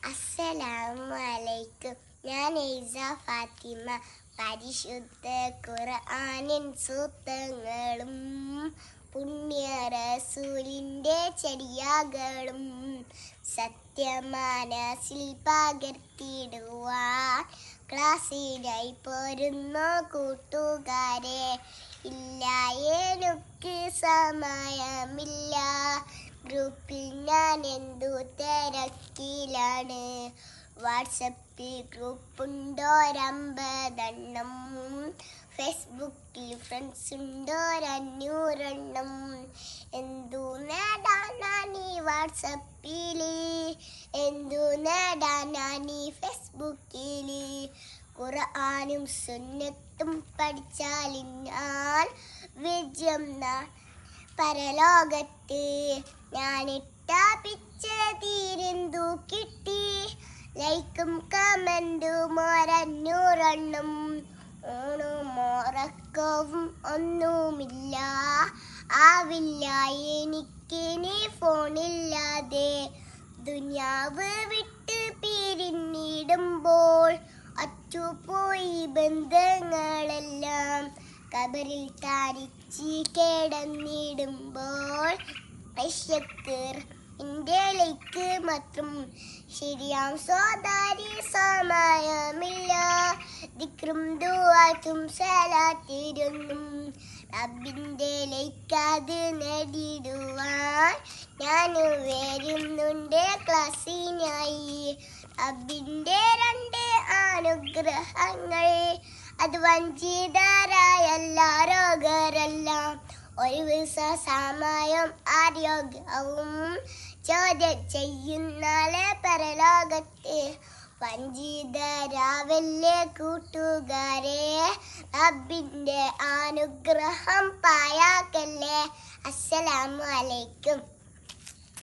അസ്സലാമലൈക്കും. ഞാൻ ഈസ ഫാത്തിമ. പരിശുദ്ധ ഖുർആനിൻ സൂക്തങ്ങളും പുണ്യ റസൂലിൻ്റെ ചര്യാകളും സത്യമനസ്സിൽ പകർത്തിടുവാൻ ക്ലാസ്സിനായി പോരുന്നു കൂട്ടുകാരെ. ഇല്ല, എനിക്ക് സമയമില്ല, ഗ്രൂപ്പിൽ ഞാൻ എന്തു തിരക്കിലാണ്. വാട്സപ്പിൽ ഗ്രൂപ്പുണ്ടോ 50 ഫേസ്ബുക്കിൽ ഫ്രണ്ട്സ് ഉണ്ടോ 500 എന്തു നേടാനാണ് വാട്സപ്പിൽ, എന്തു നേടാനാണ് ഫേസ്ബുക്കിൽ. ഖുർആനും സുന്നത്തും പഠിച്ചാലിന്നാൽ വിജയം പരലോകത്ത്. ഞാനിട്ട പിച്ച തീരെന്തു കിട്ടി, ലൈക്കും കമന്റും 500 ഊണും ഉറക്കവും ഒന്നുമില്ല. ആവില്ല എനിക്കിനി ഫോണില്ലാതെ. ദുനിയാവ് വിട്ട് പിരിഞ്ഞിടുമ്പോൾ അറ്റുപോയി ബന്ധങ്ങളെല്ലാം. കബറിൽ താരിച്ച് കിടന്നിടുമ്പോൾ എൻ്റെ ലൈക്ക് മാത്രം ശരിയാം സോദാരി സമയമില്ല. ദിക്റും ദുആത്തും സലാത്തിരുന്നും റബ്ബിൻ്റെ ലൈക്കത് നേടിടുവാൻ ഞാൻ വരുന്നുണ്ട് ക്ലാസ്സിനായി. റബ്ബിൻ്റെ 2 അനുഗ്രഹങ്ങൾ, അത് വഞ്ചിതരായ എല്ലാ രോഗരെല്ലാം ഒഴിവ് സമയം ആരോഗ്യവും ചോദ്യം ചെയ്യുന്നാലെ പരലോകത്ത്. വഞ്ചിതരാവല്ലേ കൂട്ടുകാരെ, റബ്ബിൻ്റെ അനുഗ്രഹം പായാക്കല്ലേ. അസ്സലാമു അലൈക്കും.